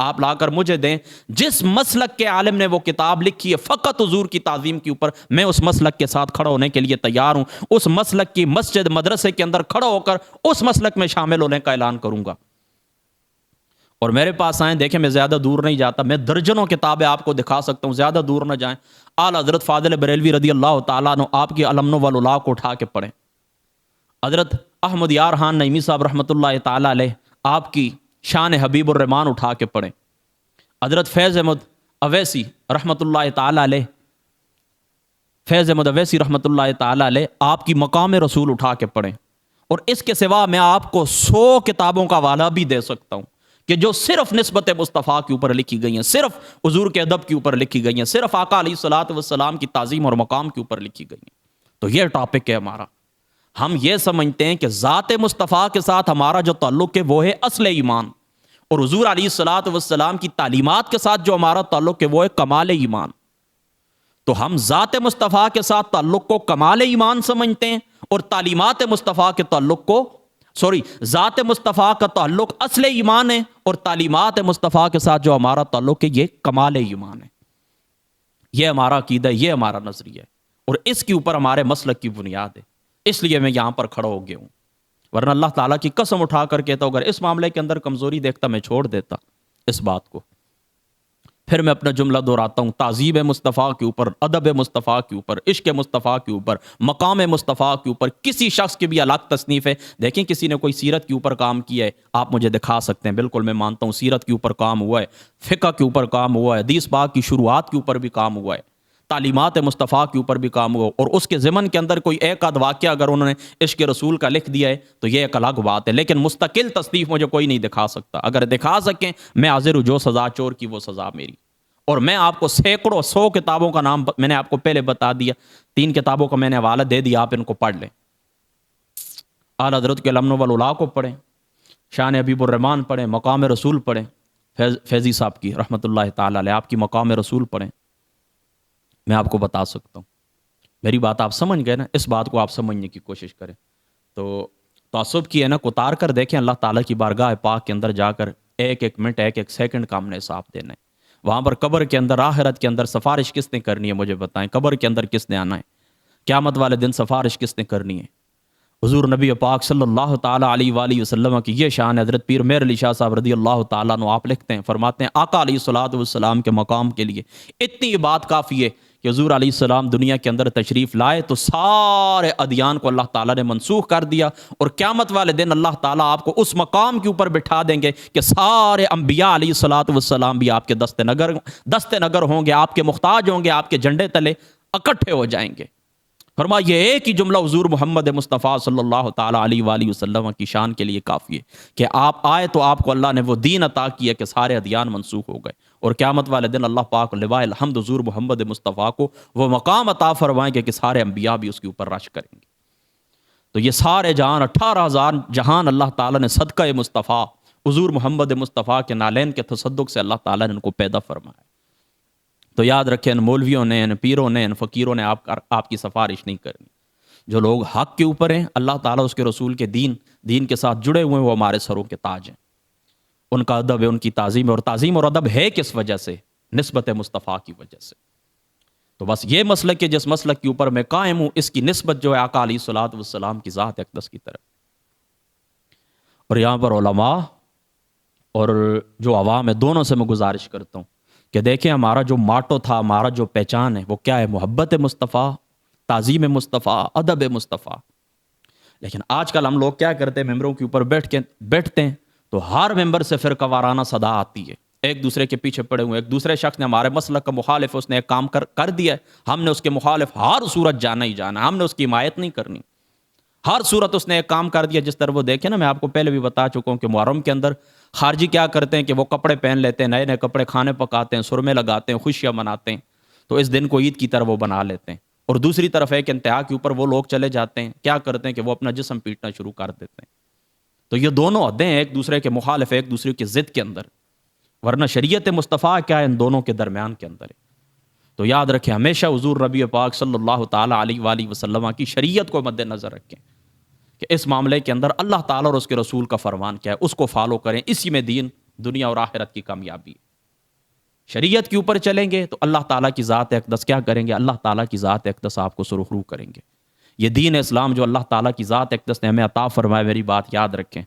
آپ لا کر مجھے دیں. جس مسلک کے عالم نے وہ کتاب لکھی ہے فقط حضور کی تعظیم کے اوپر، میں اس مسلک کے ساتھ کھڑا ہونے کے لیے تیار ہوں. اس مسلک کی مسجد مدرسے کے اندر کھڑا ہو کر اس مسلک میں شامل ہونے کا اعلان کروں گا. اور میرے پاس آئیں، دیکھیں میں زیادہ دور نہیں جاتا، میں درجنوں کتابیں آپ کو دکھا سکتا ہوں، زیادہ دور نہ جائیں. اعلیٰ حضرت فاضل بریلوی رضی اللہ تعالیٰ عنہ آپ کی علمن والولا کو اٹھا کے پڑھیں. حضرت احمد یار خان نعیمی صاحب رحمۃ اللہ تعالیٰ علیہ آپ کی شان حبیب الرحمان اٹھا کے پڑھیں. حضرت فیض احمد اویسی رحمۃ اللہ تعالیٰ علیہ، فیض احمد اویسی رحمۃ اللہ تعالیٰ علیہ آپ کی مقام رسول اٹھا کے پڑھیں. اور اس کے سوا میں آپ کو 100 کتابوں کا حوالہ بھی دے سکتا ہوں کہ جو صرف نسبت مصطفیٰ کے اوپر لکھی گئی ہیں، صرف حضور کے ادب کے اوپر لکھی گئی ہیں، صرف آقا علیہ الصلوۃ والسلام کی تعظیم اور مقام کے اوپر لکھی گئی ہیں. تو یہ ٹاپک ہے ہمارا. ہم یہ سمجھتے ہیں کہ ذات مصطفیٰ کے ساتھ ہمارا جو تعلق ہے وہ ہے اصل ایمان، اور حضور علیہ الصلوۃ والسلام کی تعلیمات کے ساتھ جو ہمارا تعلق ہے وہ ہے کمال ایمان. تو ہم ذات مصطفیٰ کے ساتھ تعلق کو کمال ایمان سمجھتے ہیں، اور تعلیمات مصطفیٰ کے تعلق کو ذات مصطفیٰ کا تعلق اصل ایمان ہے، اور تعلیمات مصطفیٰ کے ساتھ جو ہمارا تعلق ہے یہ کمال ایمان ہے. یہ ہمارا عقیدہ، یہ ہمارا نظریہ ہے، اور اس کے اوپر ہمارے مسلک کی بنیاد ہے. اس لیے میں یہاں پر کھڑا ہو گیا ہوں، ورنہ اللہ تعالیٰ کی قسم اٹھا کر کہتا ہوں اگر اس معاملے کے اندر کمزوری دیکھتا میں چھوڑ دیتا اس بات کو. پھر میں اپنا جملہ دہراتا ہوں، تعظیم مصطفیٰ کے اوپر، ادب مصطفیٰ کے اوپر، عشق مصطفیٰ کے اوپر، مقام مصطفیٰ کے اوپر کسی شخص کی بھی الگ تصنیف ہے. دیکھیں کسی نے کوئی سیرت کے اوپر کام کیا ہے، آپ مجھے دکھا سکتے ہیں، بالکل میں مانتا ہوں سیرت کے اوپر کام ہوا ہے، فقہ کے اوپر کام ہوا ہے، حدیث پاک کی شروعات کے اوپر بھی کام ہوا ہے، تعلیمات مصطفیٰ کے اوپر بھی کام ہوا، اور اس کے ضمن کے اندر کوئی ایک آدھ واقعہ اگر انہوں نے عشق رسول کا لکھ دیا ہے تو یہ ایک الگ بات ہے. لیکن مستقل تصنیف مجھے کوئی نہیں دکھا سکتا. اگر دکھا سکیں میں حاضر ہوں، جو سزا چور کی وہ سزا میری. اور میں آپ کو سینکڑوں 100 کتابوں کا نام میں نے آپ کو پہلے بتا دیا، 3 کتابوں کا میں نے حوالہ دے دیا، آپ ان کو پڑھ لیں. اعلیٰ حضرت کے علمن والولا کو پڑھیں، شان حبیب الرحمان پڑھیں، مقام رسول پڑھیں، فیضی صاحب کی رحمۃ اللہ تعالیٰ علیہ آپ کی مقام رسول پڑھیں. میں آپ کو بتا سکتا ہوں. میری بات آپ سمجھ گئے نا؟ اس بات کو آپ سمجھنے کی کوشش کریں. تو تعصب کی ہے نا اتار کر دیکھیں، اللہ تعالیٰ کی بارگاہ پاک کے اندر جا کر ایک ایک منٹ، ایک ایک سیکنڈ کا ہم نے حساب دینا ہے. وہاں پر قبر کے اندر، آخرت کے اندر سفارش کس نے کرنی ہے مجھے بتائیں؟ قبر کے اندر کس نے آنا ہے؟ قیامت والے دن سفارش کس نے کرنی ہے؟ حضور نبی پاک صلی اللہ تعالیٰ علیہ وآلہ وسلم کی یہ شان. حضرت پیر مہر علی شاہ صاحب رضی اللہ تعالیٰ عنہ آپ لکھتے ہیں، فرماتے ہیں آقا علیہ الصلوۃ والسلام کے مقام کے لیے اتنی بات کافی ہے کہ حضور علیہ السلام دنیا کے اندر تشریف لائے تو سارے ادیان کو اللہ تعالیٰ نے منسوخ کر دیا، اور قیامت والے دن اللہ تعالیٰ آپ کو اس مقام کے اوپر بٹھا دیں گے کہ سارے انبیاء علیہ الصلوۃ والسلام بھی آپ کے دست نگر ہوں گے، آپ کے محتاج ہوں گے، آپ کے جھنڈے تلے اکٹھے ہو جائیں گے. فرمایا یہ ایک ہی جملہ حضور محمد مصطفیٰ صلی اللہ تعالیٰ علیہ وآلہ وسلم کی شان کے لیے کافی ہے کہ آپ آئے تو آپ کو اللہ نے وہ دین عطا کیا کہ سارے ادیان منسوخ ہو گئے، اور قیامت والے دن اللہ پاک لواء الحمد حضور محمد مصطفیٰ کو وہ مقام عطا فرمائیں گے کہ سارے انبیاء بھی اس کے اوپر رش کریں گے. تو یہ سارے جہان، 18,000 جہان اللہ تعالیٰ نے صدقہ مصطفیٰ حضور محمد مصطفیٰ کے نالین کے تصدق سے اللہ تعالیٰ نے ان کو پیدا فرمایا. تو یاد رکھیں، ان مولویوں نے، ان پیروں نے، ان فقیروں نے آپ کی سفارش نہیں کرنی. جو لوگ حق کے اوپر ہیں، اللہ تعالیٰ اس کے رسول کے دین کے ساتھ جڑے ہوئے ہیں، وہ ہمارے سروں کے تاج ہیں. ان کا ادب ہے، ان کی تعظیم ہے، اور تعظیم اور ادب ہے کس وجہ سے؟ نسبت مصطفیٰ کی وجہ سے. تو بس یہ مسلک ہے جس مسلک کے اوپر میں قائم ہوں، اس کی نسبت جو ہے آقا علیہ الصلوۃ والسلام کی ذات اقدس کی طرف. اور یہاں پر علماء اور جو عوام ہے دونوں سے میں گزارش کرتا ہوں کہ دیکھیں ہمارا جو ماٹو تھا، ہمارا جو پہچان ہے وہ کیا ہے؟ محبت مصطفیٰ، تعظیم مصطفیٰ، ادب مصطفیٰ. لیکن آج کل ہم لوگ کیا کرتے ہیں؟ ممبروں کے اوپر بیٹھتے ہیں تو ہر ممبر سے فرقہ وارانہ صدا آتی ہے، ایک دوسرے کے پیچھے پڑے ہوئے. ایک دوسرے شخص نے ہمارے مسلک کا مخالف، اس نے ایک کام کر دیا ہے، ہم نے اس کے مخالف ہر صورت جانا ہی جانا، ہم نے اس کی حمایت نہیں کرنی. ہر صورت اس نے ایک کام کر دیا. جس طرح وہ دیکھیں نا، میں آپ کو پہلے بھی بتا چکا ہوں کہ محرم کے اندر خارجی کیا کرتے ہیں کہ وہ کپڑے پہن لیتے ہیں، نئے نئے کپڑے، کھانے پکاتے ہیں، سرمے لگاتے ہیں، خوشیاں مناتے ہیں، تو اس دن کو عید کی طرح وہ بنا لیتے ہیں. اور دوسری طرف ایک انتہا کے اوپر وہ لوگ چلے جاتے ہیں، کیا کرتے ہیں کہ وہ اپنا جسم پیٹنا شروع کر دیتے ہیں. تو یہ دونوں حدیں ایک دوسرے کے مخالف، ایک دوسرے کی ضد کے اندر. ورنہ شریعت مصطفیٰ کیا ہے؟ ان دونوں کے درمیان کے اندر ہے. تو یاد رکھیں، ہمیشہ حضور نبی پاک صلی اللہ تعالیٰ علیہ وآلہ وسلم کی شریعت کو مد نظر رکھیں کہ اس معاملے کے اندر اللہ تعالیٰ اور اس کے رسول کا فرمان کیا ہے، اس کو فالو کریں، اسی میں دین دنیا اور آخرت کی کامیابی ہے۔ شریعت کے اوپر چلیں گے تو اللہ تعالیٰ کی ذات اقدس کیا کریں گے؟ اللہ تعالیٰ کی ذات اقدس آپ کو سرخرو کریں گے۔ یہ دین اسلام جو اللہ تعالیٰ کی ذات اقدس نے ہمیں عطا فرمایا، میری بات یاد رکھیں،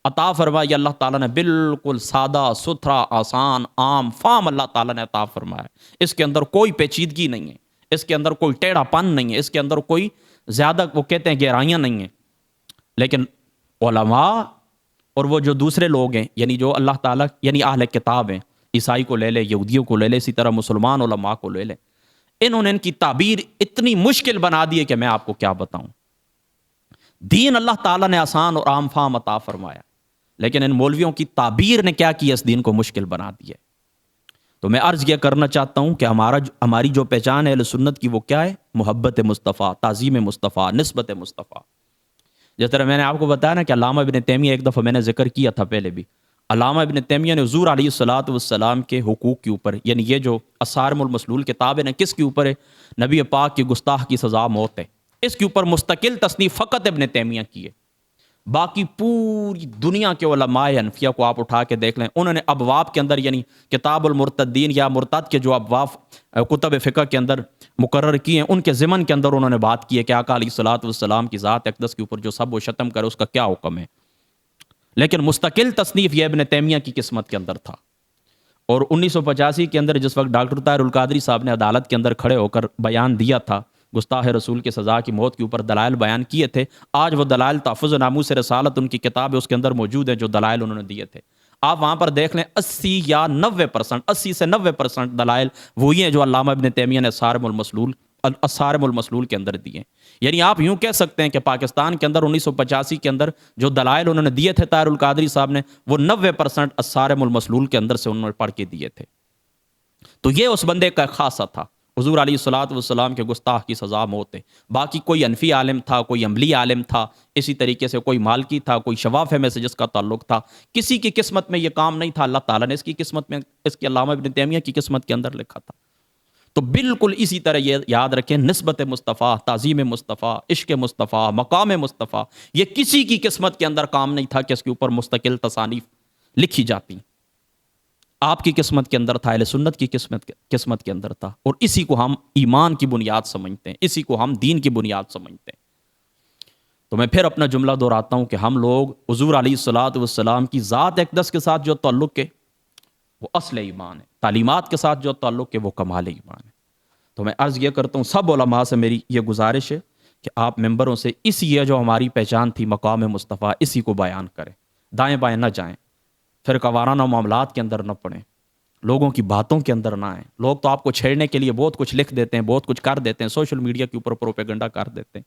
عطا فرمایا یہ اللہ تعالیٰ نے بالکل سادہ ستھرا آسان عام فام اللہ تعالیٰ نے عطا فرمایا۔ اس کے اندر کوئی پیچیدگی نہیں ہے، اس کے اندر کوئی ٹیڑھا پن نہیں ہے، اس کے اندر کوئی زیادہ وہ کہتے ہیں گہرائیاں نہیں ہیں۔ لیکن علماء اور وہ جو دوسرے لوگ ہیں، یعنی جو اللہ تعالیٰ یعنی اہل کتاب ہیں، عیسائی کو لے لے، یہودیوں کو لے لے، اسی طرح مسلمان علماء کو لے لے، انہوں نے ان کی تعبیر اتنی مشکل بنا دی ہے کہ میں آپ کو کیا بتاؤں۔ دین اللہ تعالیٰ نے آسان اور عام فہم عطا فرمایا، لیکن ان مولویوں کی تعبیر نے کیا کیا؟ اس دین کو مشکل بنا دیا۔ تو میں عرض یہ کرنا چاہتا ہوں کہ ہماری جو پہچان ہے اہل سنت کی وہ کیا ہے؟ محبت مصطفیٰ، تعظیم مصطفیٰ، نسبت مصطفیٰ۔ جس طرح میں نے آپ کو بتایا نا کہ علامہ ابن تیمیہ، ایک دفعہ میں نے ذکر کیا تھا پہلے بھی، علامہ ابن تیمیہ نے حضور علیہ الصلوۃ والسلام کے حقوق کے اوپر، یعنی یہ جو الصارم المسلول کتاب ہے نا، کس کے اوپر ہے؟ نبی پاک کی گستاخ کی سزا موت ہے، اس کے اوپر مستقل تصنیف فقط ابن تیمیہ کی ہے۔ باقی پوری دنیا کے علماء حنفیہ کو آپ اٹھا کے دیکھ لیں، انہوں نے ابواب کے اندر، یعنی کتاب المرتدین یا مرتد کے جو ابواب کتب فقہ کے اندر مقرر کیے ہیں، ان کے ضمن کے اندر انہوں نے بات کی ہے کہ آقا علیہ الصلوۃ والسلام کی ذات اقدس کے اوپر جو سب و شتم کرے اس کا کیا حکم ہے۔ لیکن مستقل تصنیف یہ ابن تیمیہ کی قسمت کے اندر تھا۔ اور 1985 کے اندر جس وقت ڈاکٹر طاہر القادری صاحب نے عدالت کے اندر کھڑے ہو کر بیان دیا تھا، گستاخ رسول کی سزا کی موت کے اوپر دلائل بیان کیے تھے، آج وہ دلائل تحفظ ناموس رسالت ان کی کتاب ہے، اس کے اندر موجود ہے جو دلائل انہوں نے دیے تھے۔ آپ وہاں پر دیکھ لیں 80 یا 90%، 80 سے 90% دلائل وہی ہیں جو علامہ ابن تیمیہ نے الصارم المسلول کے اندر دیے۔ یعنی آپ یوں کہہ سکتے ہیں کہ پاکستان کے اندر 1985 کے اندر جو دلائل انہوں نے دیے تھے طاہر القادری صاحب نے، وہ 90% الصارم المسلول کے اندر سے انہوں نے پڑھ کے دیے تھے۔ تو یہ اس بندے کا خاصہ تھا، حضور علیہ الصلوۃ والسلام کے گستاخ کی سزا موت ہے۔ باقی کوئی حنفی عالم تھا، کوئی عملی عالم تھا، اسی طریقے سے کوئی مالکی تھا، کوئی شوافع میں سے جس کا تعلق تھا، کسی کی قسمت میں یہ کام نہیں تھا، اللہ تعالیٰ نے اس کی قسمت میں، اس کے علامہ ابن تیمیہ کی قسمت کے اندر لکھا تھا۔ تو بالکل اسی طرح یہ یاد رکھیں، نسبت مصطفیٰ، تعظیم مصطفیٰ، عشق مصطفیٰ، مقام مصطفیٰ، یہ کسی کی قسمت کے اندر کام نہیں تھا کہ اس کے اوپر مستقل تصانیف لکھی جاتی۔ آپ کی قسمت کے اندر تھا، اہل سنت کی قسمت کے اندر تھا، اور اسی کو ہم ایمان کی بنیاد سمجھتے ہیں، اسی کو ہم دین کی بنیاد سمجھتے ہیں۔ تو میں پھر اپنا جملہ دہراتا ہوں کہ ہم لوگ حضور علیہ الصلوۃ والسلام کی ذات اقدس کے ساتھ جو تعلق ہے وہ اصل ایمان ہے، تعلیمات کے ساتھ جو تعلق ہے وہ کمال ایمان ہے۔ تو میں عرض یہ کرتا ہوں سب علماء سے میری یہ گزارش ہے کہ آپ ممبروں سے اسی یہ جو ہماری پہچان تھی مقام مصطفیٰ، اسی کو بیان کریں، دائیں بائیں نہ جائیں، فرقہ وارانہ معاملات کے اندر نہ پڑیں، لوگوں کی باتوں کے اندر نہ آئیں۔ لوگ تو آپ کو چھیڑنے کے لیے بہت کچھ لکھ دیتے ہیں، بہت کچھ کر دیتے ہیں، سوشل میڈیا کے اوپر پروپیگنڈا کر دیتے ہیں۔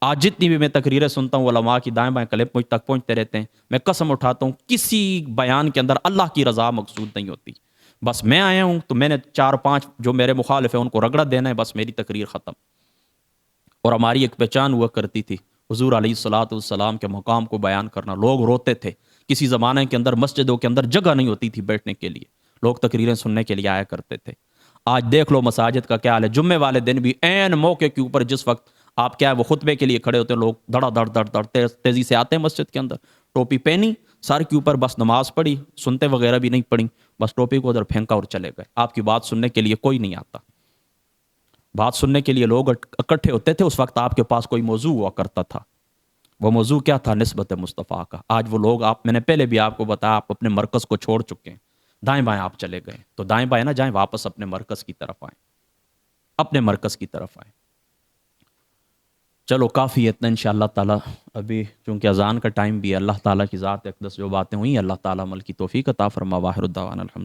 آج جتنی بھی میں تقریریں سنتا ہوں علماء کی، دائیں بائیں کلپ مجھ تک پہنچتے رہتے ہیں، میں قسم اٹھاتا ہوں کسی بیان کے اندر اللہ کی رضا مقصود نہیں ہوتی۔ بس میں آیا ہوں تو میں نے 4-5 جو میرے مخالف ہیں ان کو رگڑا دینا ہے، بس میری تقریر ختم۔ اور ہماری ایک پہچان ہوا کرتی تھی حضور علیہ الصلوۃ والسلام کے مقام کو بیان کرنا۔ لوگ روتے تھے، کسی زمانے کے اندر مسجدوں کے اندر جگہ نہیں ہوتی تھی بیٹھنے کے لیے، لوگ تقریریں سننے کے لیے آیا کرتے تھے۔ آج دیکھ لو مساجد کا کیا حال ہے، جمعے والے دن بھی عین موقع کے اوپر جس وقت آپ کیا ہے وہ خطبے کے لیے کھڑے ہوتے ہیں، لوگ دڑا دڑ دڑ دڑ تیزی سے آتے ہیں مسجد کے اندر، ٹوپی پہنی سر کے اوپر، بس نماز پڑھی، سنتے وغیرہ بھی نہیں پڑھی، بس ٹوپی کو ادھر پھینکا اور چلے گئے۔ آپ کی بات سننے کے لیے کوئی نہیں آتا۔ بات سننے کے لیے لوگ اکٹھے ہوتے تھے، اس وقت آپ کے پاس کوئی موضوع ہوا کرتا تھا، وہ موضوع کیا تھا؟ نسبت مصطفیٰ کا۔ آج وہ لوگ، میں نے پہلے بھی آپ کو بتایا، آپ اپنے مرکز کو چھوڑ چکے ہیں، دائیں بائیں آپ چلے گئے۔ تو دائیں بائیں نہ جائیں، واپس اپنے مرکز کی طرف آئیں، اپنے مرکز کی طرف آئیں۔ چلو کافی اتنا انشاءاللہ تعالیٰ، ابھی چونکہ اذان کا ٹائم بھی ہے، اللہ تعالیٰ کی ذات اقدس جو باتیں ہوئی، اللہ تعالیٰ عمل کی توفیق عطا فرما۔ واخر الدعوانا الحمد